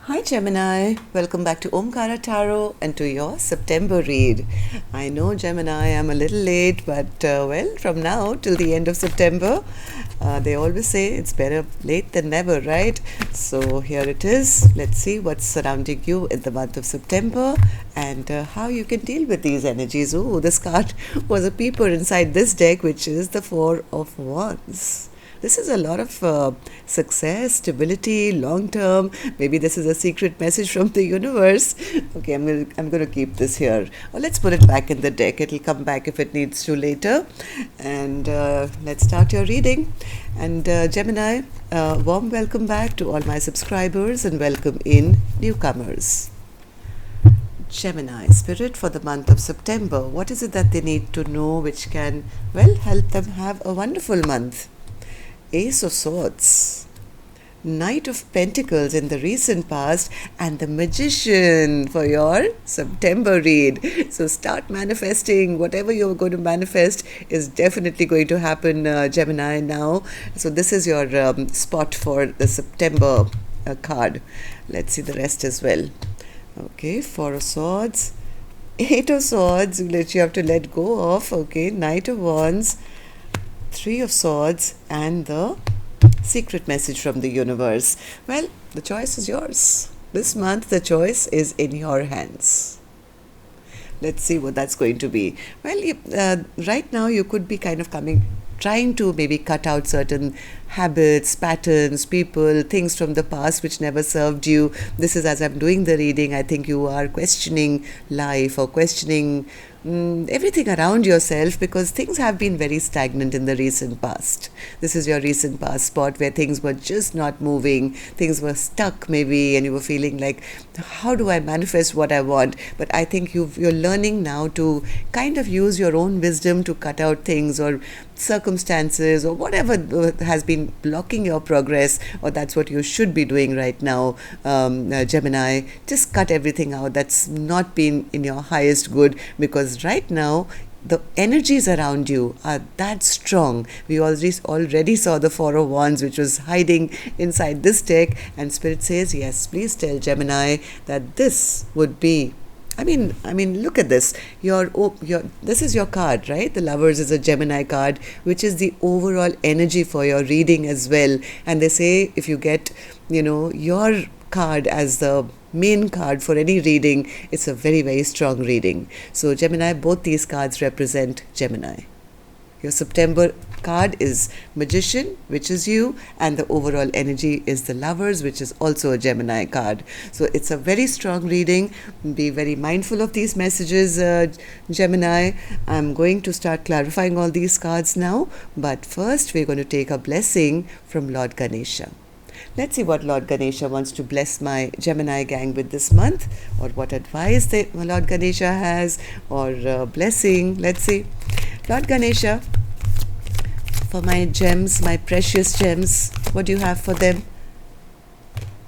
Hi Gemini, welcome back to Omkaratarot and to your September read. I know Gemini, I'm a little late, but from now till the end of September, they always say it's better late than never, right? So here it is. Let's see what's surrounding you in the month of September and how you can deal with these energies. Oh, this card was a peeper inside this deck, which is the Four of Wands. This is a lot of success, stability, long term. Maybe this is a secret message from the universe. Okay, I'm going to keep this here. Or let's put it back in the deck. It'll come back if it needs to later. And let's start your reading. And Gemini, warm welcome back to all my subscribers and welcome in newcomers. Gemini, spirit for the month of September. What is it that they need to know which can, help them have a wonderful month? Ace of Swords, Knight of Pentacles in the recent past, and the Magician for your September read. So start manifesting. Whatever you're going to manifest is definitely going to happen, Gemini, now. So this is your spot for the September card. Let's see the rest as well. Okay, Four of Swords, Eight of Swords, which you have to let go of. Okay, Knight of Wands, Three of Swords, and the secret message from the universe. Well, the choice is yours. This month, the choice is in your hands. Let's see what that's going to be. Right now, you could be kind of trying to maybe cut out certain habits, patterns, people, things from the past which never served you. This is as I'm doing the reading, I think you are questioning life or questioning everything around yourself because things have been very stagnant in the recent past. This is your recent past spot where things were just not moving, things were stuck maybe, and you were feeling like, how do I manifest what I want? But I think you're learning now to kind of use your own wisdom to cut out things or circumstances or whatever has been blocking your progress, or that's what you should be doing right now, Gemini. Just cut everything out that's not been in your highest good, because right now the energies around you are that strong. We already saw the Four of Wands, which was hiding inside this deck, and Spirit says, yes, please tell Gemini that this would be, I mean, look at this. This is your card, right? The Lovers is a Gemini card, which is the overall energy for your reading as well. And they say if you get, your card as the main card for any reading, it's a very, very strong reading. So Gemini, both these cards represent Gemini. Your September card is Magician, which is you, and the overall energy is the Lovers, which is also a Gemini card. So it's a very strong reading. Be very mindful of these messages, Gemini. I'm going to start clarifying all these cards now, but first we're going to take a blessing from Lord Ganesha. Let's see what Lord Ganesha wants to bless my Gemini gang with this month, or what advice Lord Ganesha has, or blessing. Let's see. Lord Ganesha, for my gems, my precious gems, what do you have for them?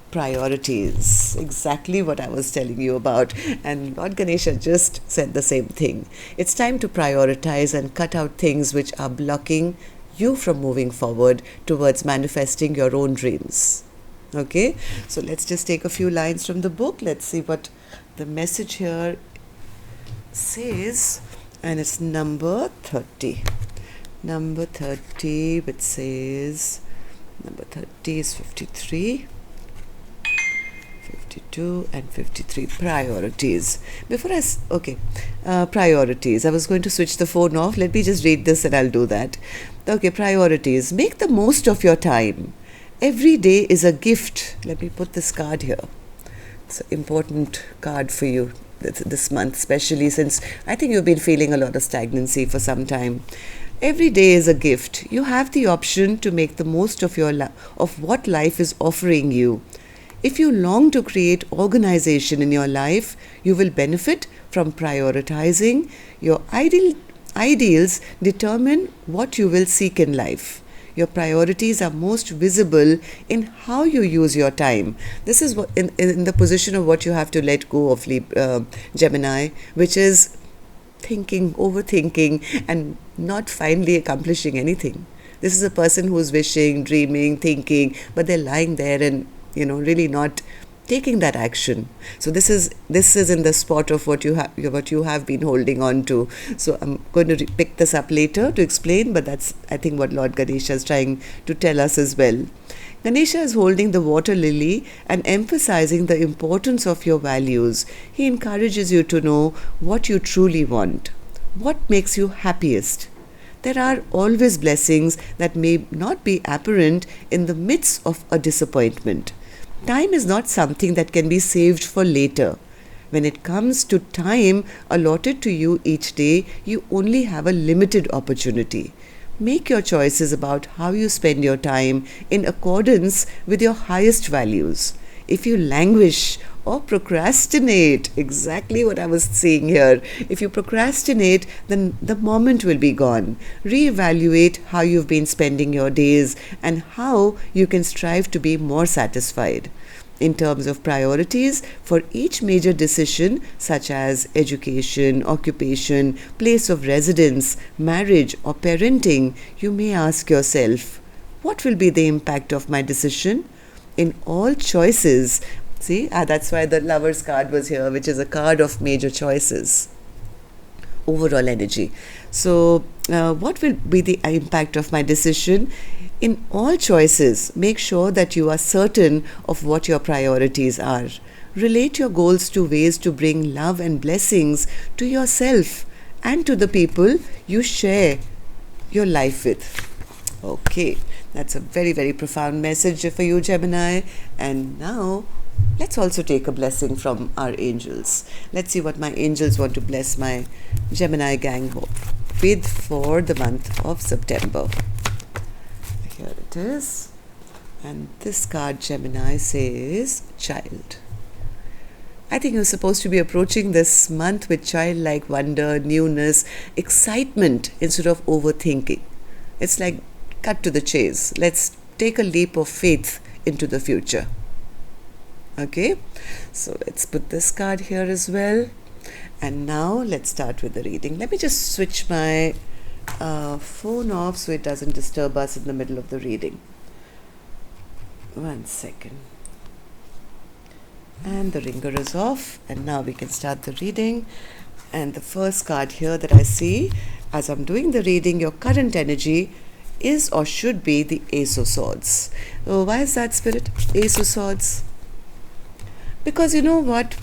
Priorities. Exactly what I was telling you about. And Lord Ganesha just said the same thing. It's time to prioritize and cut out things which are blocking you from moving forward towards manifesting your own dreams. Okay, so let's just take a few lines from the book. Let's see what the message here says. And it's number 30. Number 30, which says, number 30 is 53, 52 and 53. Priorities. Priorities. I was going to switch the phone off. Let me just read this and I'll do that. Okay, priorities. Make the most of your time. Every day is a gift. Let me put this card here. It's an important card for you this month, especially since I think you've been feeling a lot of stagnancy for some time. Every day is a gift. You have the option to make the most of of what life is offering you. If you long to create organization in your life, you will benefit from prioritizing. Your ideals determine what you will seek in life. Your priorities are most visible in how you use your time. This is what in the position of what you have to let go of, Gemini, which is thinking, overthinking, and not finally accomplishing anything. This is a person who's wishing, dreaming, thinking, but they're lying there and, really not taking that action. So this is in the spot of what you have been holding on to. So I'm going to pick this up later to explain, but that's, I think, what Lord Ganesha is trying to tell us as well. Ganesha is holding the water lily and emphasizing the importance of your values. He encourages you to know what you truly want, what makes you happiest. There are always blessings that may not be apparent in the midst of a disappointment. Time is not something that can be saved for later. When it comes to time allotted to you each day, you only have a limited opportunity. Make your choices about how you spend your time in accordance with your highest values. If you languish or procrastinate, exactly what I was saying here, if you procrastinate, then the moment will be gone. Reevaluate how you've been spending your days and how you can strive to be more satisfied. In terms of priorities, for each major decision such as education, occupation, place of residence, marriage or parenting, you may ask yourself, what will be the impact of my decision? In all choices, see, that's why the Lover's card was here, which is a card of major choices. Overall energy. So, what will be the impact of my decision? In all choices, make sure that you are certain of what your priorities are. Relate your goals to ways to bring love and blessings to yourself and to the people you share your life with. Okay, that's a very, very profound message for you, Gemini. And now, let's also take a blessing from our angels. Let's see what my angels want to bless my Gemini gang with for the month of September. Here it is. And this card, Gemini, says child. I think you're supposed to be approaching this month with childlike wonder, newness, excitement instead of overthinking. It's like cut to the chase. Let's take a leap of faith into the future. Okay, so let's put this card here as well. And now let's start with the reading. Let me just switch my phone off so it doesn't disturb us in the middle of the reading. 1 second. And the ringer is off, and now we can start the reading. And the first card here that I see as I'm doing the reading, your current energy is or should be the Ace of Swords. Oh, why is that, Spirit? Ace of Swords. Because you know what?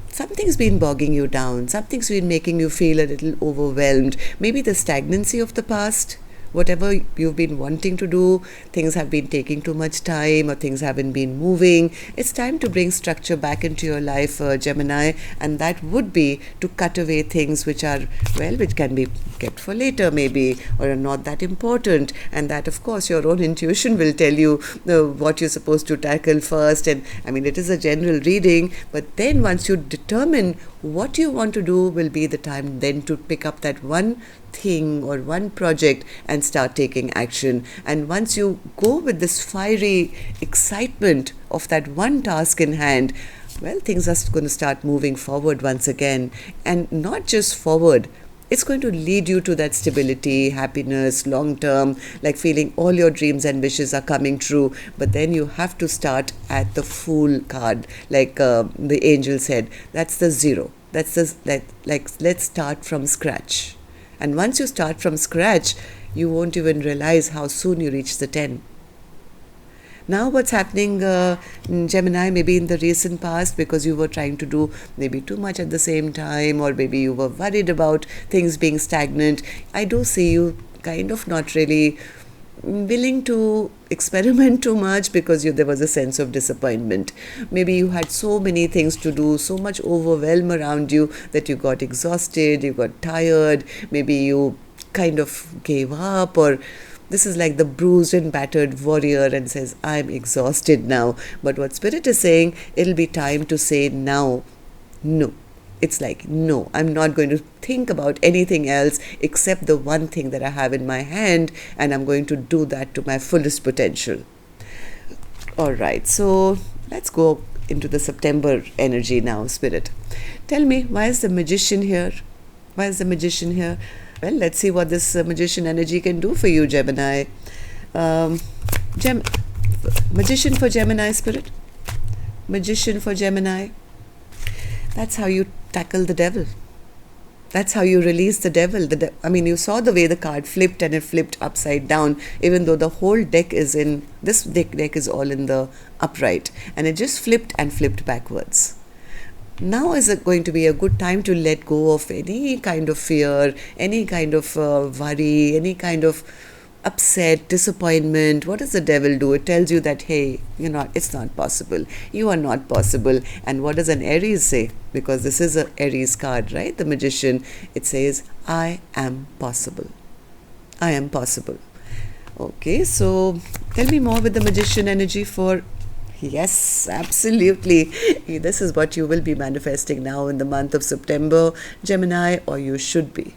Something's been bogging you down. Something's been making you feel a little overwhelmed. Maybe the stagnancy of the past. Whatever you've been wanting to do, things have been taking too much time or things haven't been moving. It's time to bring structure back into your life, Gemini, and that would be to cut away things which are, well, which can be kept for later maybe, or are not that important, and that of course your own intuition will tell you what you're supposed to tackle first. And I mean, it is a general reading, but then once you determine what you want to do, will be the time then to pick up that one thing or one project and start taking action. And once you go with this fiery excitement of that one task in hand, well, things are going to start moving forward once again. And not just forward, it's going to lead you to that stability, happiness, long term, like feeling all your dreams and wishes are coming true. But then you have to start at the Fool card, like the angel said. That's the 0. That's the, like let's start from scratch. And once you start from scratch, you won't even realize how soon you reach the 10. Now what's happening, Gemini, maybe in the recent past, because you were trying to do maybe too much at the same time, or maybe you were worried about things being stagnant, I do see you kind of not really willing to experiment too much because there was a sense of disappointment. Maybe you had so many things to do, so much overwhelm around you that you got exhausted, you got tired, maybe you kind of gave up, or this is like the bruised and battered warrior and says, I'm exhausted now. But what Spirit is saying, it'll be time to say now, no. It's like, no, I'm not going to think about anything else except the one thing that I have in my hand, and I'm going to do that to my fullest potential. All right, so let's go into the September energy now, Spirit. Tell me, why is the Magician here? Why is the Magician here? Well, let's see what this Magician energy can do for you, Gemini. Magician for Gemini, Spirit. Magician for Gemini. That's how you tackle the devil. That's how you release the devil. I mean, you saw the way the card flipped, and it flipped upside down, even though the whole deck is in, this deck is all in the upright, and it just flipped and flipped backwards. Now is going to be a good time to let go of any kind of fear, any kind of worry, any kind of upset, disappointment. What does the devil do? It tells you that, hey, it's not possible. You are not possible. And what does an Aries say? Because this is an Aries card, right? The Magician. It says, I am possible. I am possible. Okay, so tell me more with the Magician energy for... Yes, absolutely. This is what you will be manifesting now in the month of September, Gemini, or you should be.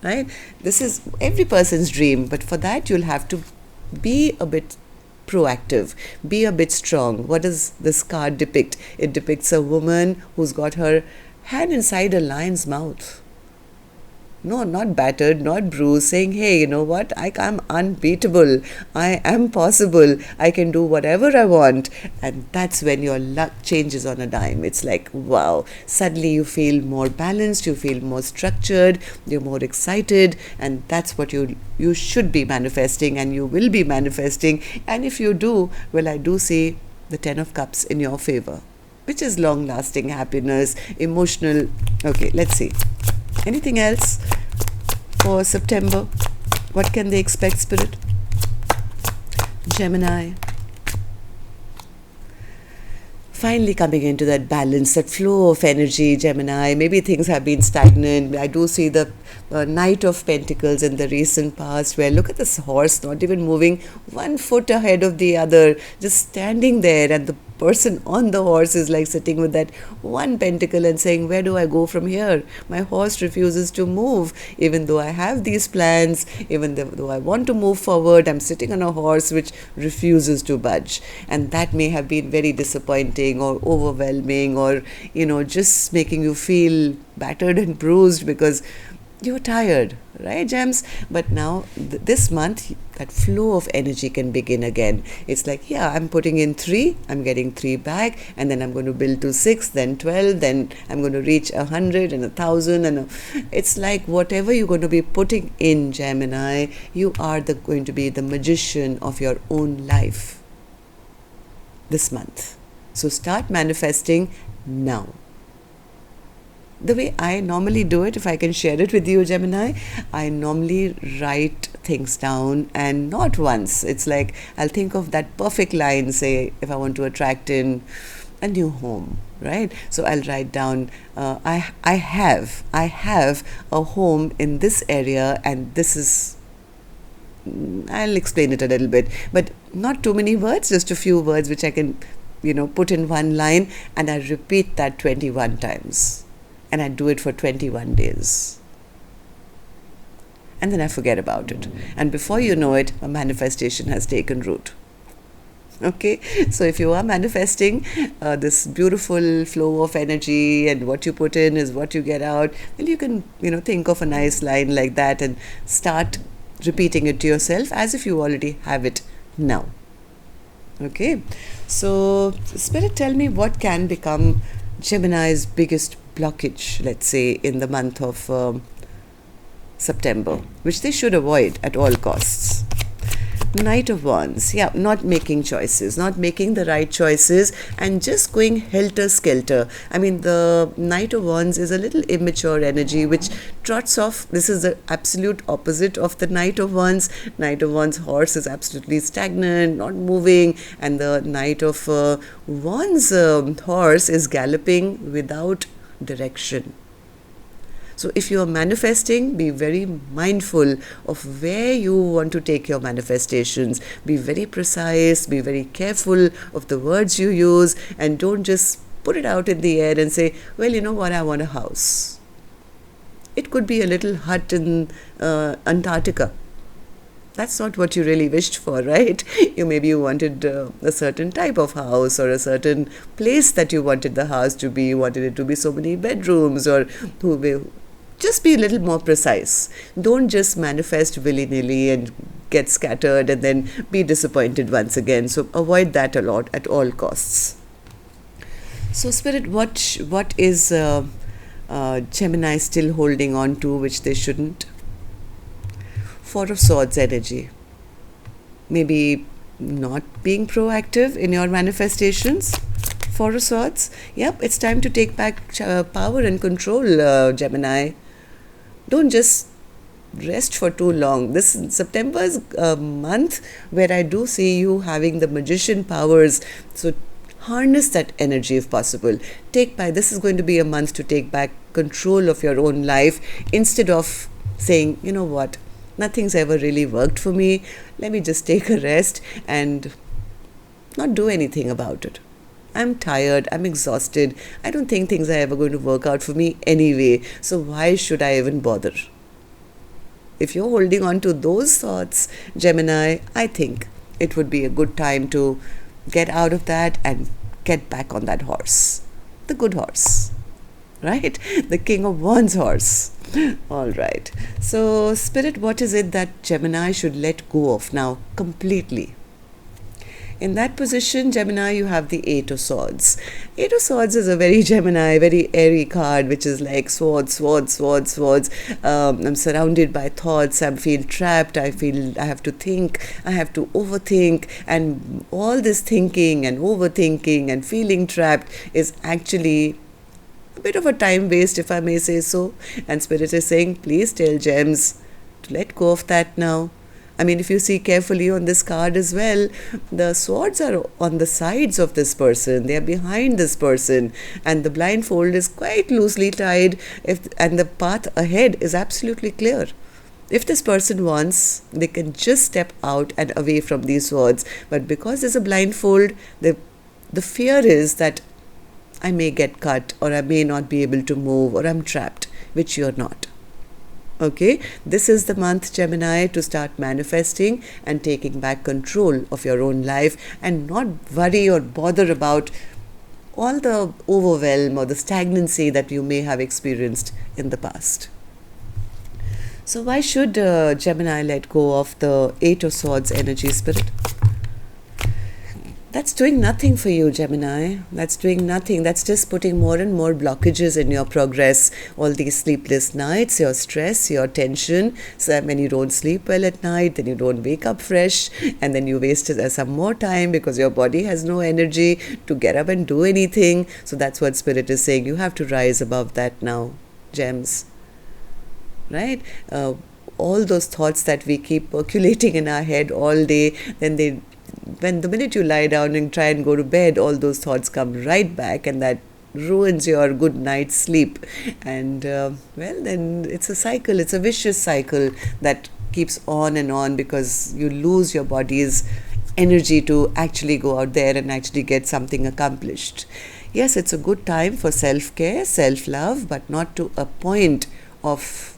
Right? This is every person's dream, but for that you'll have to be a bit proactive, be a bit strong. What does this card depict? It depicts a woman who's got her hand inside a lion's mouth. No, not battered, not bruised, saying, hey, you know what, I am unbeatable, I am possible, I can do whatever I want. And that's when your luck changes on a dime. It's like, wow, suddenly you feel more balanced, you feel more structured, you're more excited, and that's what you should be manifesting, and you will be manifesting. And if you do, well, I do see the 10 of Cups in your favor, which is long-lasting happiness, emotional. Okay, let's see. Anything else for September? What can they expect, Spirit? Gemini. Finally coming into that balance, that flow of energy, Gemini. Maybe things have been stagnant. I do see the Knight of Pentacles in the recent past, where look at this horse not even moving 1 foot ahead of the other, just standing there, and the person on the horse is like sitting with that one pentacle and saying, where do I go from here? My horse refuses to move. Even though I have these plans, even though I want to move forward, I'm sitting on a horse which refuses to budge. And that may have been very disappointing or overwhelming, or just making you feel battered and bruised because you're tired, right, Gems? But now this month, that flow of energy can begin again. It's like, yeah, I'm putting in 3, I'm getting 3 back, and then I'm going to build to 6, then 12, then I'm going to reach 100 and 1,000, and it's like whatever you're going to be putting in, Gemini, you are going to be the magician of your own life this month. So start manifesting now. The way I normally do it, if I can share it with you, Gemini, I normally write things down, and not once. It's like I'll think of that perfect line, say, if I want to attract in a new home, right? So I'll write down, I have a home in this area, and this is... I'll explain it a little bit, but not too many words, just a few words which I can, put in one line, and I repeat that 21 times. And I do it for 21 days. And then I forget about it. And before you know it, a manifestation has taken root. Okay? So if you are manifesting this beautiful flow of energy, and what you put in is what you get out, then you can, think of a nice line like that and start repeating it to yourself as if you already have it now. Okay? So, Spirit, tell me what can become Gemini's biggest blockage, let's say, in the month of September, which they should avoid at all costs. Knight of Wands, yeah, not making choices, not making the right choices, and just going helter-skelter. I mean, the Knight of Wands is a little immature energy which trots off. This is the absolute opposite of the Knight of Wands. Knight of Wands horse is absolutely stagnant, not moving, and the Knight of Wands horse is galloping without direction. So if you are manifesting, be very mindful of where you want to take your manifestations. Be very precise, be very careful of the words you use, and don't just put it out in the air and say, well, you know what, I want a house. It could be a little hut in Antarctica. That's not what you really wished for, right? Maybe you wanted a certain type of house, or a certain place that you wanted the house to be. You wanted it to be so many bedrooms, or just be a little more precise. Don't just manifest willy-nilly and get scattered and then be disappointed once again. So avoid that a lot at all costs. So, Spirit, what is Gemini still holding on to which they shouldn't? Four of Swords energy. Maybe not being proactive in your manifestations. Four of Swords. Yep, it's time to take back power and control, Gemini. Don't just rest for too long. This September is a month where I do see you having the magician powers. So harness that energy if possible. This is going to be a month to take back control of your own life instead of saying, you know what, nothing's ever really worked for me. Let me just take a rest and not do anything about it. I'm tired, I'm exhausted. I don't think things are ever going to work out for me anyway. So why should I even bother? If you're holding on to those thoughts, Gemini, I think it would be a good time to get out of that and get back on that horse. The good horse, right? The King of Wands horse. All right. So, Spirit, what is it that Gemini should let go of now completely? In that position, Gemini, you have the Eight of Swords. Eight of Swords is a very Gemini, very airy card, which is like swords, swords, swords, swords. I'm surrounded by thoughts. I feel trapped. I feel I have to think. I have to overthink. And all this thinking and overthinking and feeling trapped is actually a bit of a time waste, if I may say so. And Spirit is saying, please tell Gems to let go of that now. I mean, if you see carefully on this card as well, the swords are on the sides of this person. They are behind this person. And the blindfold is quite loosely tied, and the path ahead is absolutely clear. If this person wants, they can just step out and away from these swords. But because there's a blindfold, the fear is that I may get cut, or I may not be able to move, or I'm trapped, which you're not. Okay, this is the month, Gemini, to start manifesting and taking back control of your own life and not worry or bother about all the overwhelm or the stagnancy that you may have experienced in the past. So why should Gemini let go of the Eight of Swords energy, Spirit? That's doing nothing for you, Gemini. That's doing nothing. That's just putting more and more blockages in your progress. All these sleepless nights, your stress, your tension. So when you don't sleep well at night, then you don't wake up fresh, and then you waste some more time because your body has no energy to get up and do anything. So that's what Spirit is saying. You have to rise above that now, Gems. Right? All those thoughts that we keep percolating in our head all day, when the minute you lie down and try and go to bed, all those thoughts come right back, and that ruins your good night's sleep. And then it's a cycle. It's a vicious cycle that keeps on and on because you lose your body's energy to actually go out there and actually get something accomplished. Yes, it's a good time for self-care, self-love, but not to a point of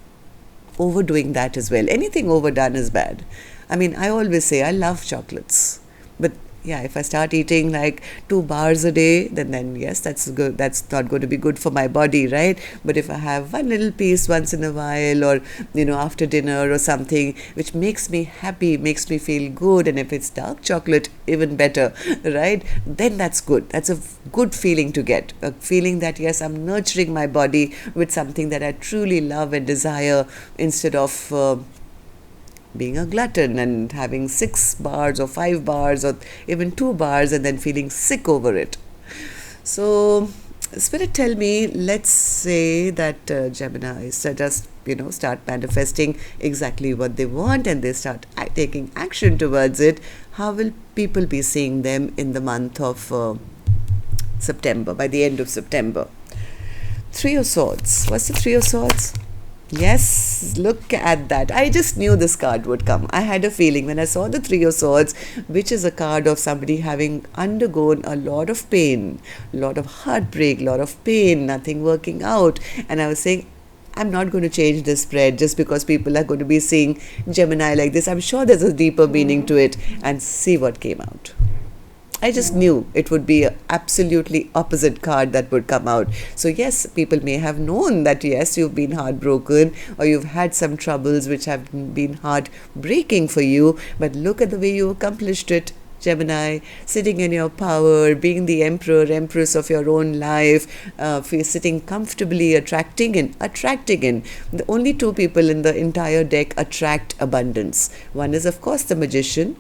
overdoing that as well. Anything overdone is bad. I mean, I always say I love chocolates. But yeah, if I start eating like 2 bars a day, then yes, that's good. That's not going to be good for my body, right? But if I have one little piece once in a while, or after dinner or something, which makes me happy, makes me feel good, and if it's dark chocolate, even better, right? Then that's good. That's a good feeling to get. A feeling that yes, I'm nurturing my body with something that I truly love and desire, instead of being a glutton and having 6 bars or 5 bars or even 2 bars and then feeling sick over it. So, Spirit, tell me, let's say that Gemini just, start manifesting exactly what they want and they start taking action towards it. How will people be seeing them in the month of September, by the end of September? Three of Swords. What's the Three of Swords? Yes, look at that. I just knew this card would come. I had a feeling when I saw the Three of Swords, which is a card of somebody having undergone a lot of pain, a lot of heartbreak, a lot of pain, nothing working out. And I was saying, I'm not going to change this spread just because people are going to be seeing Gemini like this. I'm sure there's a deeper meaning to it, and see what came out. I just knew it would be an absolutely opposite card that would come out. So yes, people may have known that yes, you've been heartbroken or you've had some troubles which have been heartbreaking for you, but look at the way you accomplished it. Gemini, sitting in your power, being the emperor, empress of your own life, sitting comfortably, attracting in. The only two people in the entire deck attract abundance. One is, of course, the magician,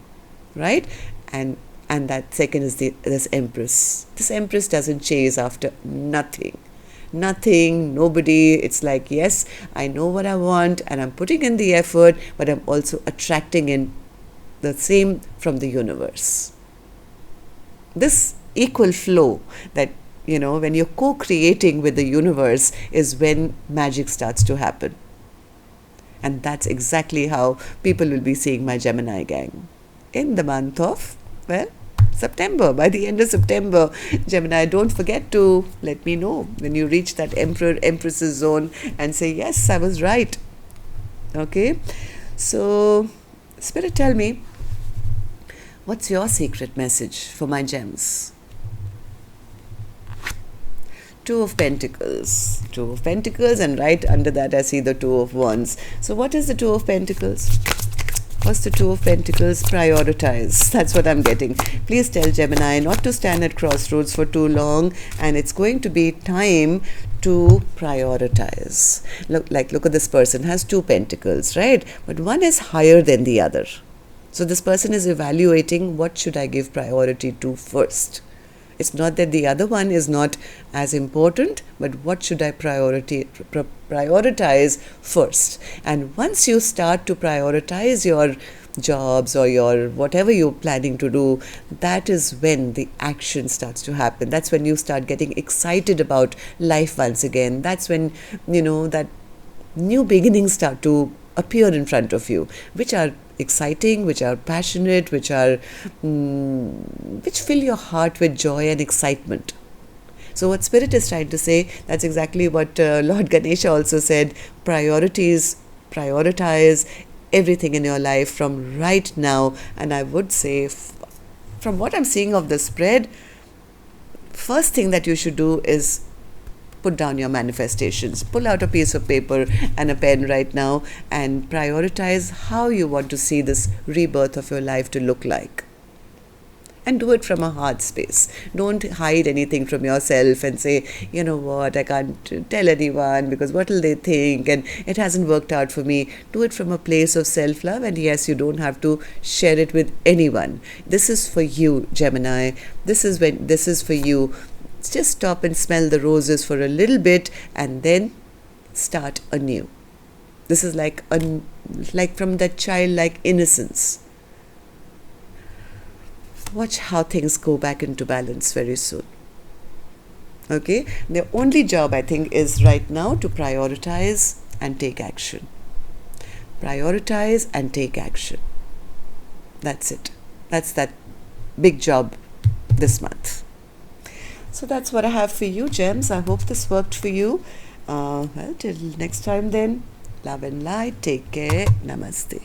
right? And that second is this empress. This empress doesn't chase after nothing, nobody. It's like, yes, I know what I want and I'm putting in the effort, but I'm also attracting in the same from the universe. This equal flow that, when you're co-creating with the universe is when magic starts to happen. And that's exactly how people will be seeing my Gemini gang in the month of, September. By the end of September, Gemini, don't forget to let me know when you reach that Empress's zone and say, yes, I was right. Okay? So, Spirit, tell me, what's your secret message for my gems? Two of Pentacles, and right under that I see the Two of Wands. So what is the Two of Pentacles? What's the Two of Pentacles? Prioritize. That's what I'm getting. Please tell Gemini not to stand at crossroads for too long, and it's going to be time to prioritize. Look at this person, has two pentacles, right? But one is higher than the other. So this person is evaluating, what should I give priority to first? It's not that the other one is not as important, but what should I prioritize first? And once you start to prioritize your jobs or your whatever you're planning to do, that is when the action starts to happen. That's when you start getting excited about life once again. That's when, that new beginnings start to appear in front of you, which are exciting, which are passionate, which fill your heart with joy and excitement. So what Spirit is trying to say, that's exactly what Lord Ganesha also said. Priorities, prioritize everything in your life from right now. And I would say, from what I'm seeing of the spread, first thing that you should do is put down your manifestations. Pull out a piece of paper and a pen right now and prioritize how you want to see this rebirth of your life to look like. And do it from a heart space. Don't hide anything from yourself and say, you know what, I can't tell anyone because what will they think, and it hasn't worked out for me. Do it from a place of self-love, and yes, you don't have to share it with anyone. This is for you, Gemini. This is for you. Just stop and smell the roses for a little bit and then start anew. This is like from that childlike innocence. Watch how things go back into balance very soon. Okay? The only job, I think, is right now to prioritize and take action. Prioritize and take action. That's it. That's that big job this month. So that's what I have for you, gems. I hope this worked for you. Till next time then. Love and light. Take care. Namaste.